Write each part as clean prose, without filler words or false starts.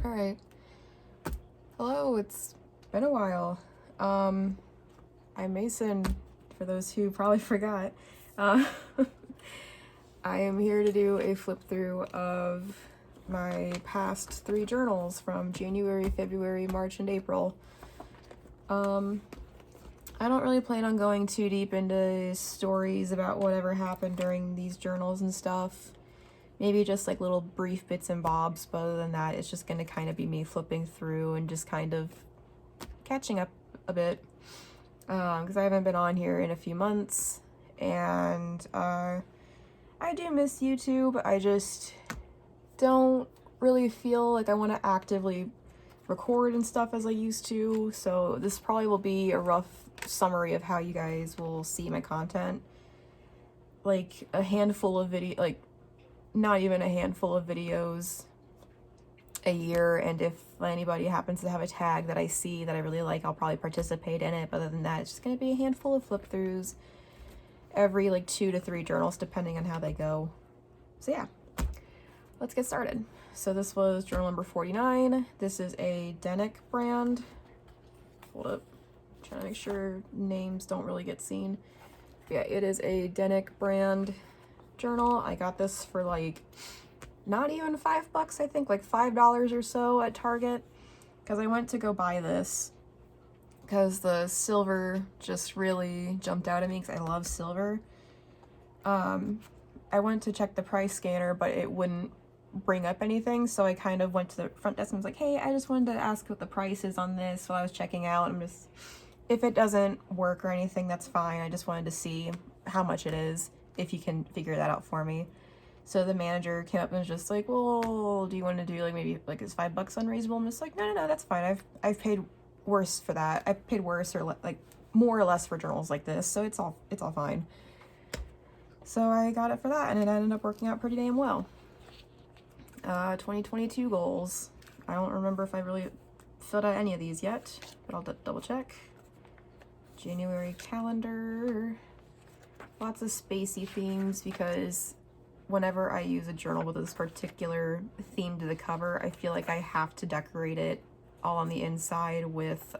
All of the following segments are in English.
Alright. Hello, it's been a while. I'm Mason, for those who probably forgot. Uh, I am here to do a flip through of my past 3 journals from January, February, March, and April. I don't really plan on going too deep into stories about whatever happened during these journals and stuff. Maybe just like little brief bits and bobs, but other than that, it's just gonna kind of be me flipping through and just kind of catching up a bit. Because I haven't been on here in a few months, and I do miss YouTube. I just don't really feel like I want to actively record and stuff as I used to, so this probably will be a rough summary of how you guys will see my content. Like a handful of not even a handful of videos a year, and if anybody happens to have a tag that I see that I really like, I'll probably participate in it, but other than that, it's just going to be a handful of flip throughs every like 2 to 3 journals depending on how they go. So yeah, let's get started. So this was journal number 49. This is a Denik brand. Hold up, trying to make sure names don't really get seen. Yeah, it is a Denik brand journal. I got this for like not even $5, I think like $5 or so at Target, because I went to go buy this because the silver just really jumped out at me because I love silver. I went to check the price scanner, but it wouldn't bring up anything, so I kind of went to the front desk and was like, hey, I just wanted to ask what the price is on this while I was checking out. I'm just, if it doesn't work or anything, that's fine. I just wanted to see how much it is, if you can figure that out for me. So the manager came up and was just like, well, do you want to do like maybe like is $5 unreasonable? I'm just like, no, that's fine. I've paid worse for that. I've paid worse or like more or less for journals like this, so it's all fine. So I got it for that, and it ended up working out pretty damn well. 2022 goals. I don't remember if I really filled out any of these yet, but I'll double check. January calendar. Lots of spacey themes, because whenever I use a journal with this particular theme to the cover, I feel like I have to decorate it all on the inside with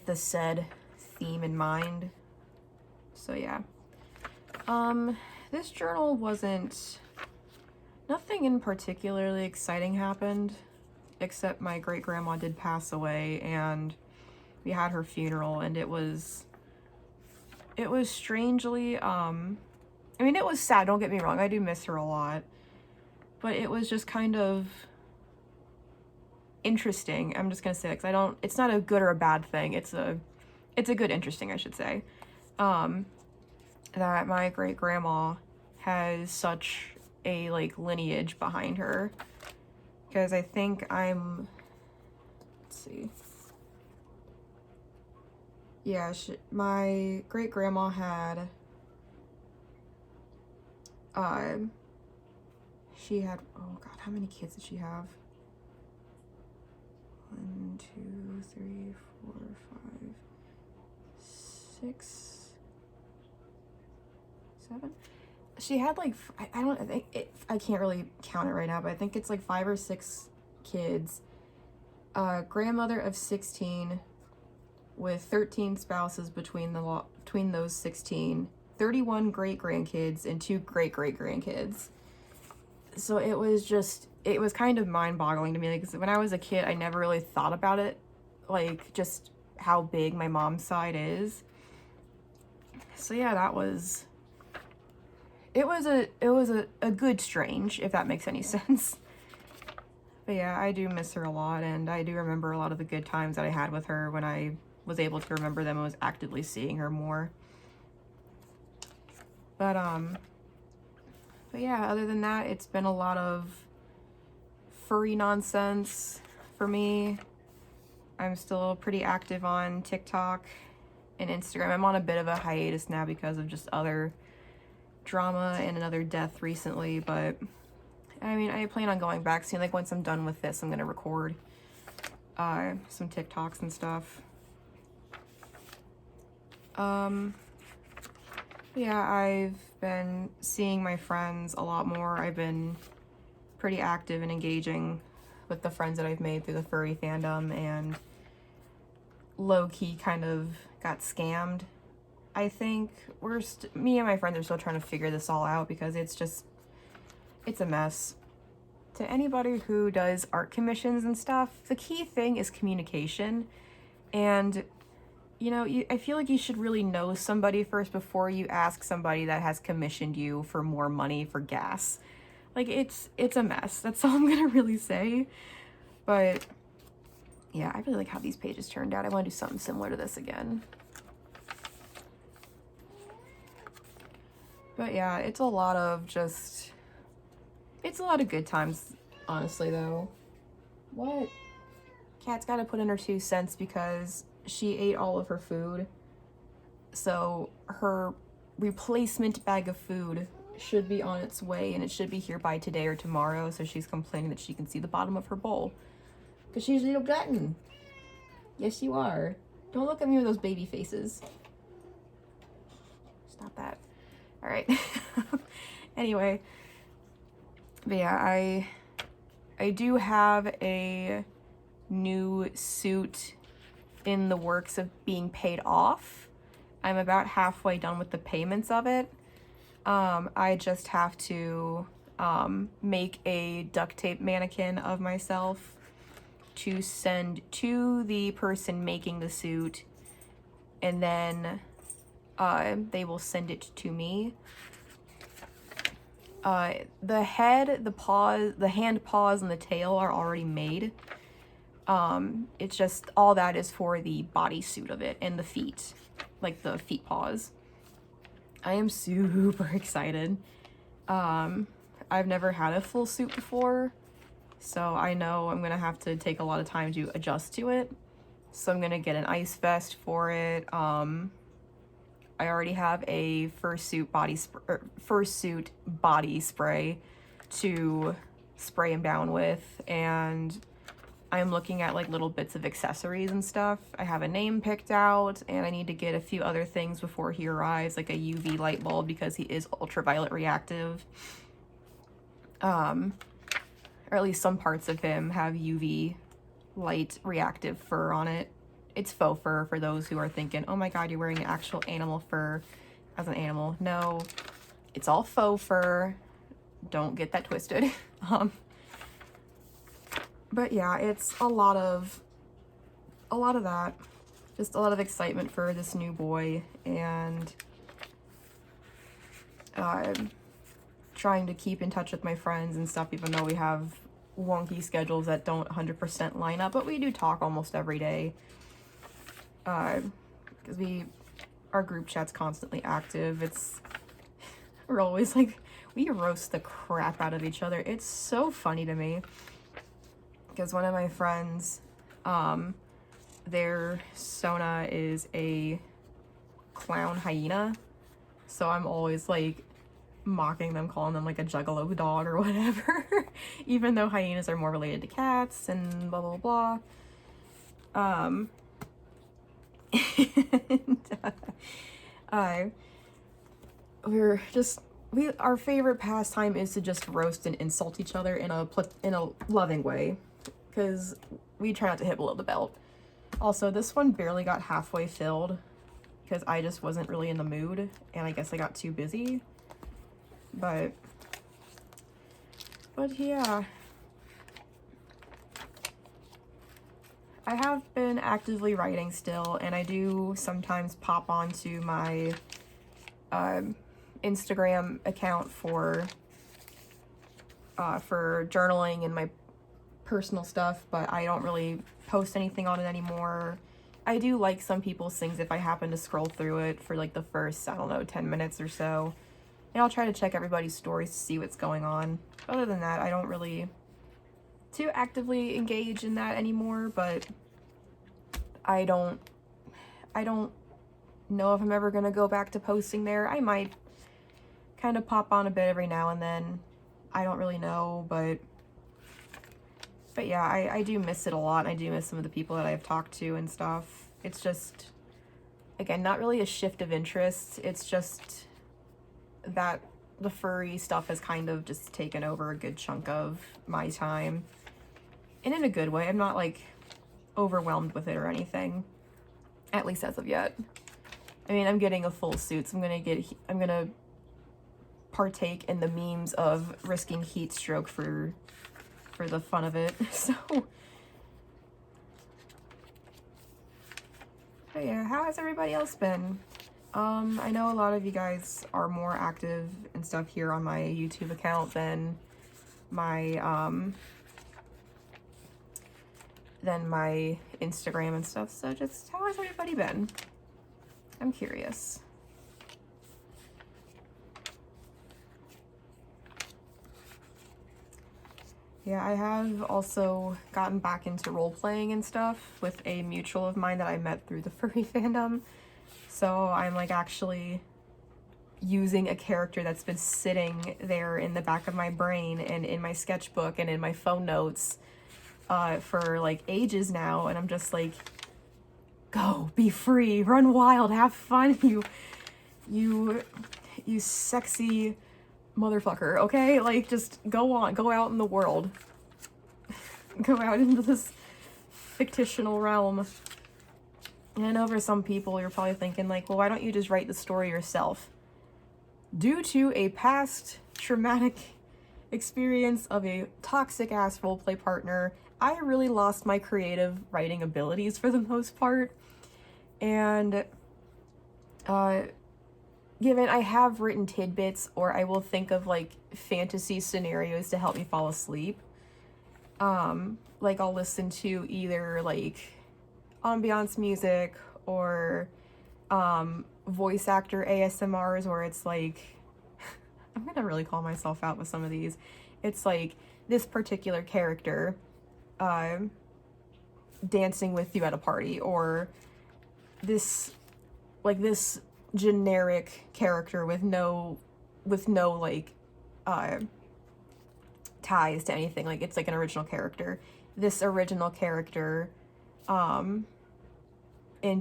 the said theme in mind. So yeah. This journal nothing in particularly exciting happened, except my great-grandma did pass away, and we had her funeral, and it was strangely, I mean, it was sad, don't get me wrong, I do miss her a lot, but it was just kind of interesting. I'm just gonna say, because it's not a good or a bad thing, it's a good interesting, I should say, that my great-grandma has such a like lineage behind her, because I think let's see, yeah, my great-grandma had she had, oh god, how many kids did she have? 1, 2, 3, 4, 5, 6, 7. She had like, I can't really count it right now, but I think it's like 5 or 6 kids. Grandmother of 16 with 13 spouses between those 16, 31 great-grandkids and 2 great-great-grandkids. So it was kind of mind-boggling to me, because when I was a kid, I never really thought about it, like just how big my mom's side is. So yeah, it was a good strange, if that makes any sense. But yeah, I do miss her a lot, and I do remember a lot of the good times that I had with her when I was able to remember them and was actively seeing her more. But yeah, other than that, it's been a lot of furry nonsense for me. I'm still pretty active on TikTok and Instagram. I'm on a bit of a hiatus now because of just other drama and another death recently, but I mean, I plan on going back soon. Like once I'm done with this, I'm gonna record some TikToks and stuff. Yeah, I've been seeing my friends a lot more. I've been pretty active and engaging with the friends that I've made through the furry fandom, and low-key kind of got scammed. I think me and my friends are still trying to figure this all out because it's a mess. To anybody who does art commissions and stuff, the key thing is communication. And, you know, I feel like you should really know somebody first before you ask somebody that has commissioned you for more money for gas. Like, it's a mess. That's all I'm gonna really say. But, yeah, I really like how these pages turned out. I want to do something similar to this again. But, yeah, it's a lot of good times, honestly, though. What? Cat's gotta put in her 2 cents because she ate all of her food. So her replacement bag of food should be on its way, and it should be here by today or tomorrow, so she's complaining that she can see the bottom of her bowl. Because she's a little glutton. Yes, you are. Don't look at me with those baby faces. Stop that. Alright. Anyway. But yeah, I do have a new suit in the works of being paid off. I'm about halfway done with the payments of it. I just have to make a duct tape mannequin of myself to send to the person making the suit, and then they will send it to me. The head, the paws, the hand paws, and the tail are already made. It's just, all that is for the bodysuit of it, and the feet, like the feet paws. I am super excited. I've never had a full suit before, so I know I'm gonna have to take a lot of time to adjust to it. So I'm gonna get an ice vest for it. I already have a fursuit body spray to spray him down with, and I'm looking at like little bits of accessories and stuff. I have a name picked out, and I need to get a few other things before he arrives, like a UV light bulb because he is ultraviolet reactive. Or at least some parts of him have UV light reactive fur on it. It's faux fur for those who are thinking, oh my god, you're wearing actual animal fur as an animal. No, it's all faux fur. Don't get that twisted. But yeah, it's a lot of that. Just a lot of excitement for this new boy, and trying to keep in touch with my friends and stuff, even though we have wonky schedules that don't 100% line up, but we do talk almost every day. Because our group chat's constantly active. We're always like, we roast the crap out of each other. It's so funny to me. Because one of my friends, their Sona is a clown hyena. So I'm always like mocking them, calling them like a juggalo dog or whatever. Even though hyenas are more related to cats and blah, blah, blah. And, our favorite pastime is to just roast and insult each other in a loving way, because we try not to hit below the belt. Also, this one barely got halfway filled because I just wasn't really in the mood, and I guess I got too busy. But yeah. I have been actively writing still, and I do sometimes pop onto my Instagram account for journaling and my personal stuff, but I don't really post anything on it anymore. I do like some people's things if I happen to scroll through it for like the first, I don't know, 10 minutes or so. And I'll try to check everybody's stories to see what's going on. Other than that, I don't really too actively engage in that anymore, but I don't know if I'm ever gonna go back to posting there. I might kind of pop on a bit every now and then. I don't really know, but yeah, I do miss it a lot. I do miss some of the people that I've talked to and stuff. It's just, again, not really a shift of interest. It's just that the furry stuff has kind of just taken over a good chunk of my time. And in a good way. I'm not like overwhelmed with it or anything. At least as of yet. I mean, I'm getting a full suit, so I'm gonna partake in the memes of risking heat stroke for the fun of it. So, but yeah, how has everybody else been? I know a lot of you guys are more active and stuff here on my YouTube account than my Instagram and stuff. So just how has everybody been? I'm curious. Yeah, I have also gotten back into role-playing and stuff with a mutual of mine that I met through the furry fandom. So I'm like actually using a character that's been sitting there in the back of my brain and in my sketchbook and in my phone notes for like ages now, and I'm just like, go, be free, run wild, have fun, you sexy motherfucker, okay? Like, just go on, go out in the world. Go out into this fictional realm. And I know for some people, you're probably thinking, like, well, why don't you just write the story yourself? Due to a past traumatic experience of a toxic-ass roleplay partner, I really lost my creative writing abilities for the most part. And, given I have written tidbits, or I will think of like fantasy scenarios to help me fall asleep. Like I'll listen to either like ambiance music or voice actor ASMRs, where it's like, I'm gonna really call myself out with some of these. It's like this particular character dancing with you at a party, or this generic character with no like ties to anything. Like, it's like an original character, this original character and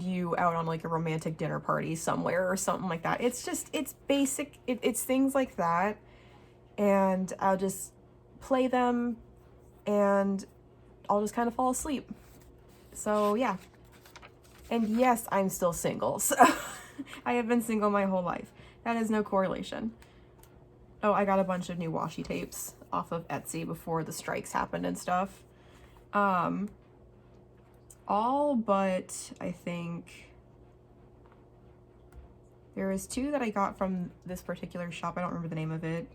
you out on like a romantic dinner party somewhere or something like that. It's just, it's basic, it's things like that, and I'll just play them and I'll just kind of fall asleep. So yeah. And yes, I'm still single, so I have been single my whole life. That is no correlation. Oh, I got a bunch of new washi tapes off of Etsy before the strikes happened and stuff. All but, I think, there is 2 that I got from this particular shop. I don't remember the name of it.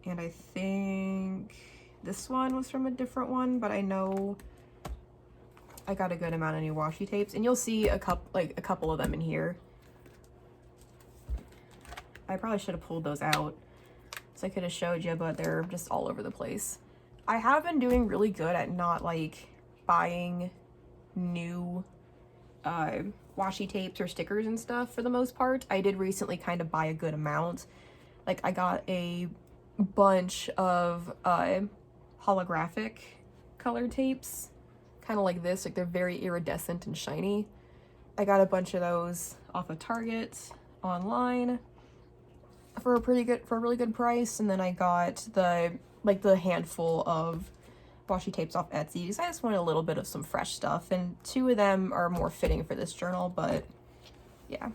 And I think this one was from a different one, but I know I got a good amount of new washi tapes, and you'll see a couple of them in here. I probably should have pulled those out so I could have showed you, but they're just all over the place. I have been doing really good at not like buying new washi tapes or stickers and stuff for the most part. I did recently kind of buy a good amount. Like, I got a bunch of holographic colored tapes, kind of like this, like they're very iridescent and shiny. I got a bunch of those off of Target online for a really good price, and then I got the handful of washi tapes off Etsy because I just wanted a little bit of some fresh stuff, and 2 of them are more fitting for this journal, but yeah.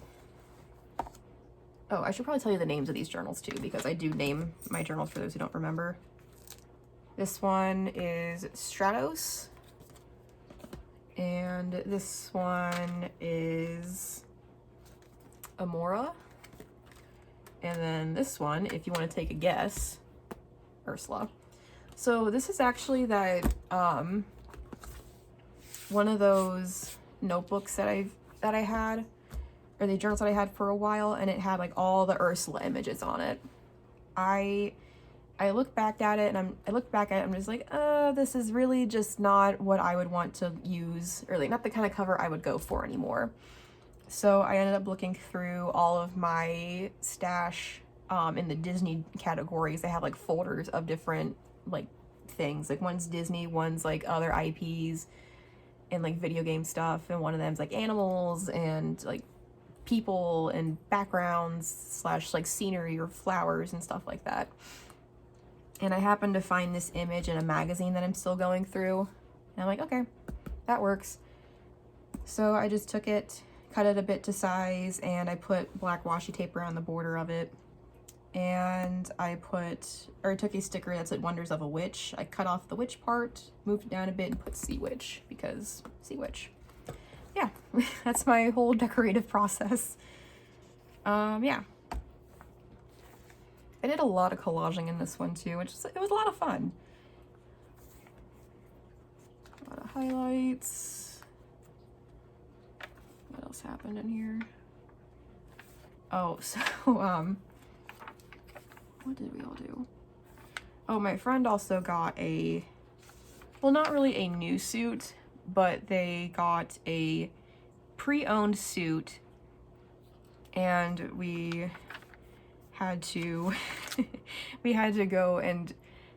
Oh, I should probably tell you the names of these journals too, because I do name my journals for those who don't remember. This one is Stratos, and this one is Amora, and then this one, if you want to take a guess, Ursula. So this is actually that one of those notebooks that I had, or the journals that I had for a while, and it had like all the Ursula images on it. I look back at it, and I'm just like, this is really just not what I would want to use, or like not the kind of cover I would go for anymore. So I ended up looking through all of my stash in the Disney categories. I have like folders of different like things, like one's Disney, one's like other IPs and like video game stuff, and one of them's like animals and like people and backgrounds slash like scenery or flowers and stuff like that. And I happened to find this image in a magazine that I'm still going through. And I'm like, okay, that works. So I just took it, cut it a bit to size, and I put black washi tape around the border of it. And I took a sticker that said Wonders of a Witch. I cut off the witch part, moved it down a bit, and put Sea Witch, because Sea Witch. Yeah, that's my whole decorative process. Yeah. I did a lot of collaging in this one too, it was a lot of fun. A lot of highlights. What else happened in here? Oh, so, what did we all do? Oh, my friend also got well, not really a new suit, but they got a pre-owned suit, and we had to go and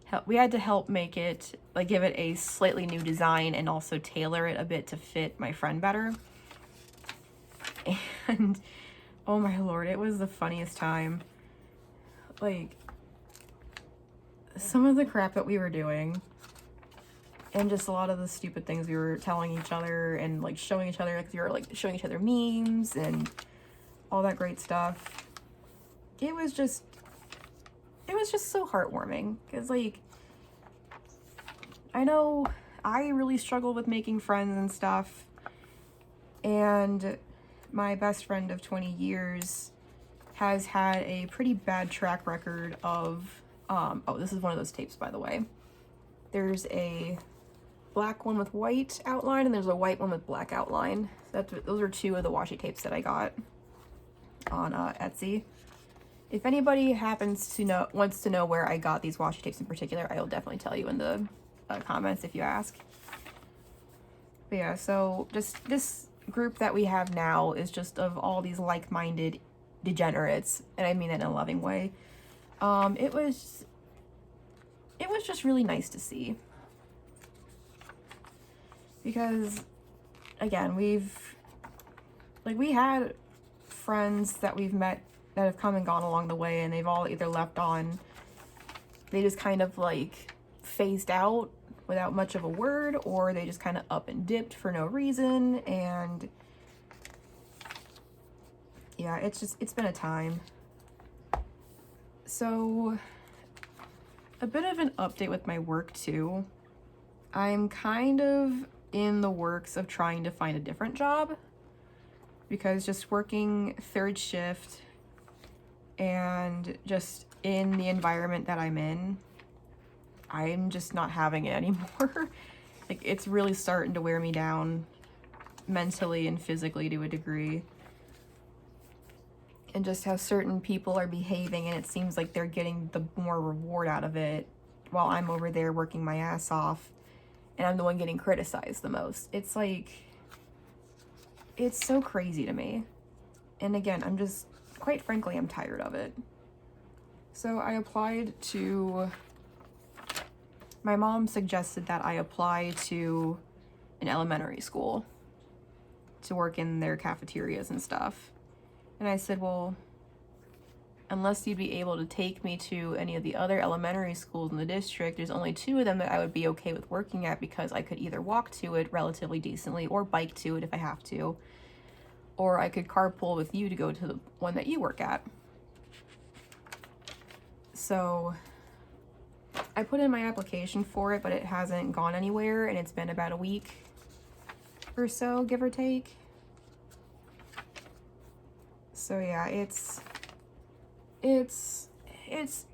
help make it, like, give it a slightly new design and also tailor it a bit to fit my friend better. And oh my lord, it was the funniest time. Like, some of the crap that we were doing, and just a lot of the stupid things we were telling each other and like showing each other, like we were like showing each other memes and all that great stuff. It was just so heartwarming, because like, I know I really struggle with making friends and stuff, and my best friend of 20 years has had a pretty bad track record of, oh, this is one of those tapes, by the way. There's a black one with white outline, and there's a white one with black outline. Those are two of the washi tapes that I got on Etsy. If anybody wants to know where I got these washi tapes in particular, I will definitely tell you in the comments if you ask. But yeah, so just this group that we have now is just of all these like-minded degenerates, and I mean that in a loving way. It was just really nice to see, because again, we had friends that we've met that have come and gone along the way, and they've all either they just kind of like phased out without much of a word, or they just kind of up and dipped for no reason. And yeah, it's been a time. So a bit of an update with my work too. I'm kind of in the works of trying to find a different job, because just working third shift and just in the environment that I'm in, I'm just not having it anymore. Like, it's really starting to wear me down mentally and physically to a degree. And just how certain people are behaving, and it seems like they're getting the more reward out of it, while I'm over there working my ass off and I'm the one getting criticized the most. It's like, it's so crazy to me. And again, quite frankly, I'm tired of it. So I applied to, my mom suggested that I apply to an elementary school to work in their cafeterias and stuff. And I said, well, unless you'd be able to take me to any of the other elementary schools in the district, there's only 2 of them that I would be okay with working at, because I could either walk to it relatively decently or bike to it if I have to, or I could carpool with you to go to the one that you work at. So I put in my application for it, but it hasn't gone anywhere, and it's been about a week or so, give or take. So yeah, it's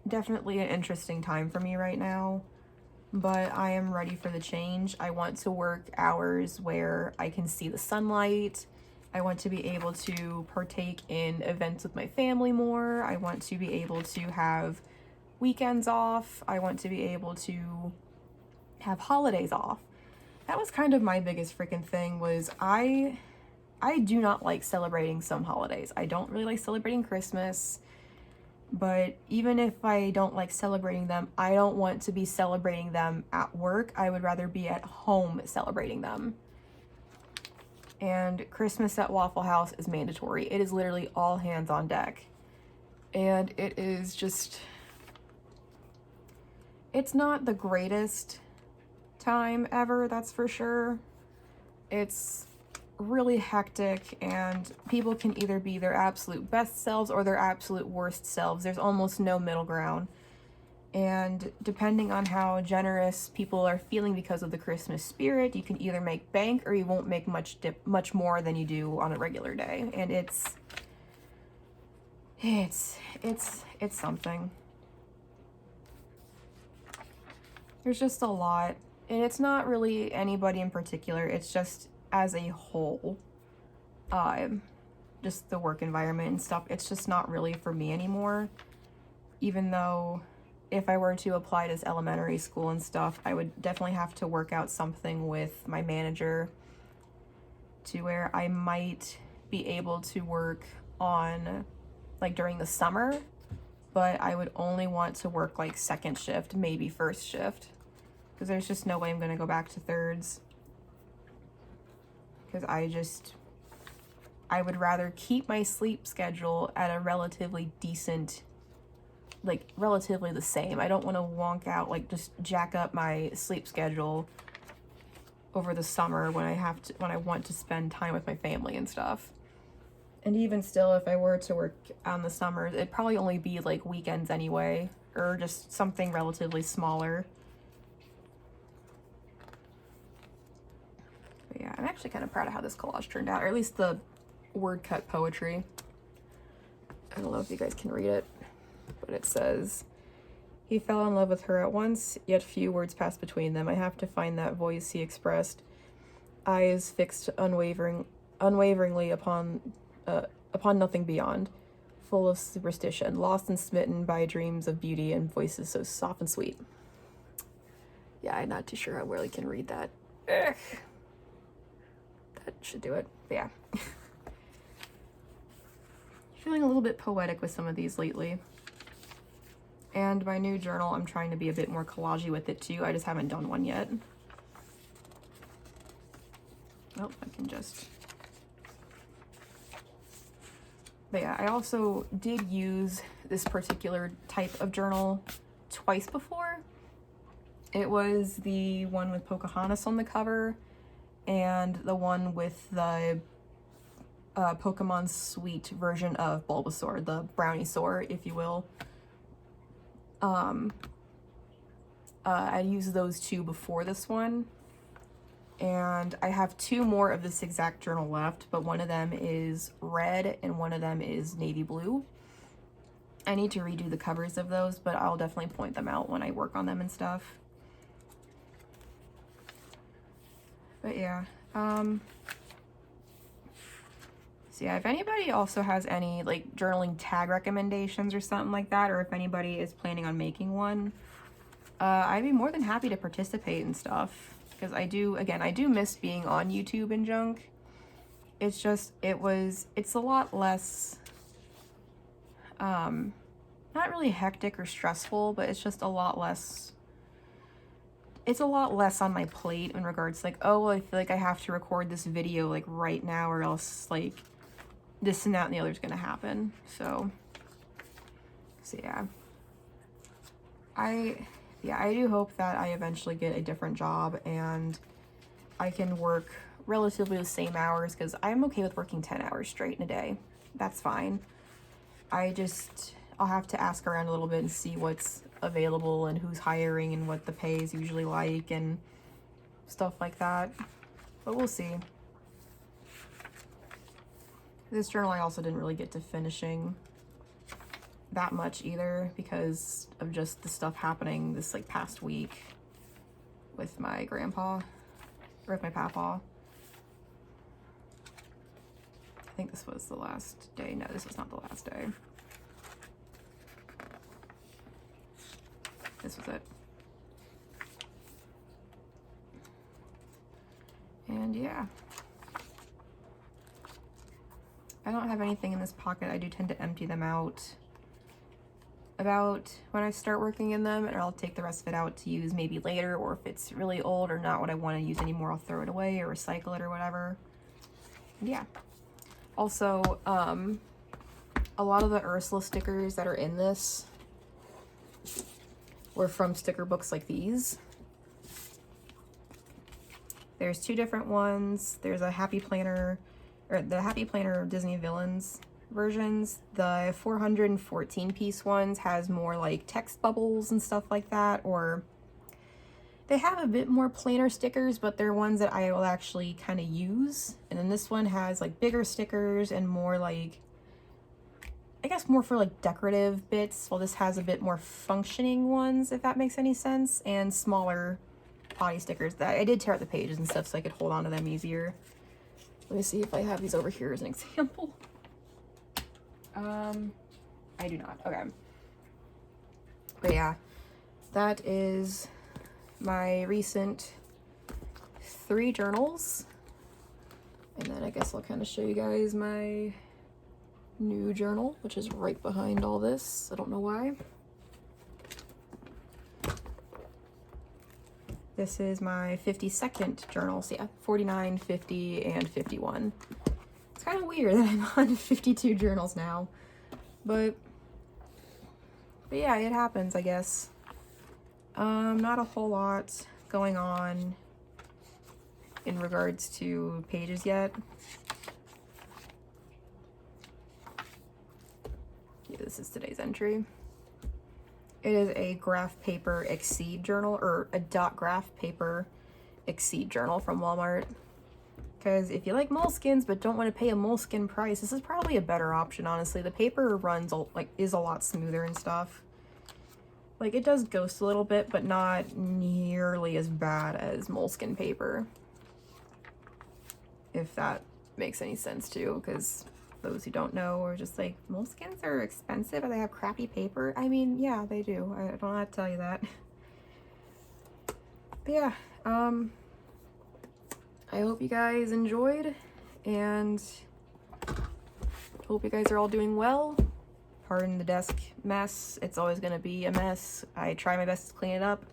definitely an interesting time for me right now, but I am ready for the change. I want to work hours where I can see the sunlight. I want to be able to partake in events with my family more. I want to be able to have weekends off. I want to be able to have holidays off. That was kind of my biggest freaking thing, was I do not like celebrating some holidays. I don't really like celebrating Christmas, but even if I don't like celebrating them, I don't want to be celebrating them at work. I would rather be at home celebrating them. And Christmas at Waffle House is mandatory. It is literally all hands on deck. And it is just, it's not the greatest time ever, that's for sure. It's really hectic, and people can either be their absolute best selves or their absolute worst selves. There's almost no middle ground. And depending on how generous people are feeling because of the Christmas spirit, you can either make bank or you won't make much more than you do on a regular day. And it's something. There's just a lot, and it's not really anybody in particular. It's just as a whole, just the work environment and stuff. It's just not really for me anymore, even though if I were to apply to elementary school and stuff, I would definitely have to work out something with my manager to where I might be able to work on, like, during the summer, but I would only want to work like second shift, maybe first shift, because there's just no way I'm going to go back to thirds, because I would rather keep my sleep schedule at a relatively decent, like relatively the same. I don't want to wonk out, like just jack up my sleep schedule over the summer when I want to spend time with my family and stuff. And even still, if I were to work on the summers, it'd probably only be like weekends anyway, or just something relatively smaller. But yeah, I'm actually kind of proud of how this collage turned out, or at least the word cut poetry. I don't know if you guys can read it, but it says, "He fell in love with her at once, yet few words passed between them. I have to find that voice," he expressed, eyes fixed unwaveringly upon nothing beyond, full of superstition, lost and smitten by dreams of beauty and voices so soft and sweet. Yeah, I'm not too sure I really can read that. Ugh. That should do it. But yeah. Feeling a little bit poetic with some of these lately. And my new journal, I'm trying to be a bit more collagey with it too. I just haven't done one yet. Oh, I can just... But yeah, I also did use this particular type of journal twice before. It was the one with Pocahontas on the cover, and the one with the Pokemon Sweet version of Bulbasaur, the Brownisaur, if you will. I used those two before this one, and I have two more of this exact journal left, but one of them is red and one of them is navy blue. I need to redo the covers of those, but I'll definitely point them out when I work on them and stuff. But yeah, so yeah, if anybody also has any like journaling tag recommendations or something like that, or if anybody is planning on making one, I'd be more than happy to participate and stuff, because I do miss being on YouTube and junk. It's just, it's a lot less, not really hectic or stressful, but it's just a lot less, it's a lot less on my plate in regards to like, oh, well, I feel like I have to record this video like right now or else like this and that and the other is gonna happen. So yeah. I do hope that I eventually get a different job and I can work relatively the same hours, because I'm okay with working 10 hours straight in a day. That's fine. I'll have to ask around a little bit and see what's available and who's hiring and what the pay is usually like and stuff like that. But we'll see. This journal I also didn't really get to finishing that much either, because of just the stuff happening this like past week with my grandpa, or with my papa. I think this was the last day. No, this was not the last day. This was it. And yeah. I don't have anything in this pocket. I do tend to empty them out about when I start working in them, and I'll take the rest of it out to use maybe later, or if it's really old or not what I want to use anymore, I'll throw it away or recycle it or whatever. Yeah. Also, a lot of the Ursula stickers that are in this were from sticker books like these. There's two different ones. There's a Happy Planner, or the Happy Planner Disney Villains versions. The 414 piece ones has more like text bubbles and stuff like that, or they have a bit more plainer stickers, but they're ones that I will actually kind of use. And then this one has like bigger stickers and more like, I guess more for like decorative bits, while this has a bit more functioning ones, if that makes any sense, and smaller body stickers. That I did tear out the pages and stuff so I could hold on to them easier. Let me see if I have these over here as an example. I do not. Okay. But yeah, that is my recent 3 journals. And then I guess I'll kind of show you guys my new journal, which is right behind all this. I don't know why. This is my 52nd journal. So yeah, 49, 50, and 51. It's kind of weird that I'm on 52 journals now. But yeah, it happens, I guess. Not a whole lot going on in regards to pages yet. Yeah, this is today's entry. It is a graph paper Exceed journal, or a dot graph paper Exceed journal from Walmart. Because if you like Moleskines but don't want to pay a Moleskine price, this is probably a better option, honestly. The paper runs is a lot smoother and stuff. Like, it does ghost a little bit, but not nearly as bad as Moleskine paper. If that makes any sense too, because those who don't know are just like, Moleskines are expensive and they have crappy paper. I mean, yeah, they do. I don't have to tell you that. But yeah, I hope you guys enjoyed, and hope you guys are all doing well. Pardon the desk mess. It's always going to be a mess. I try my best to clean it up,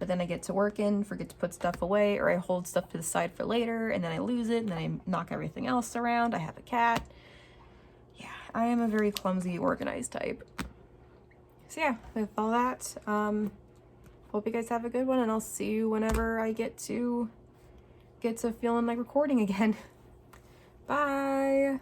but then I get to working, forget to put stuff away, or I hold stuff to the side for later, and then I lose it, and then I knock everything else around. I have a cat. Yeah, I am a very clumsy, organized type. So yeah, with all that, hope you guys have a good one, and I'll see you whenever I get to feeling like recording again. Bye!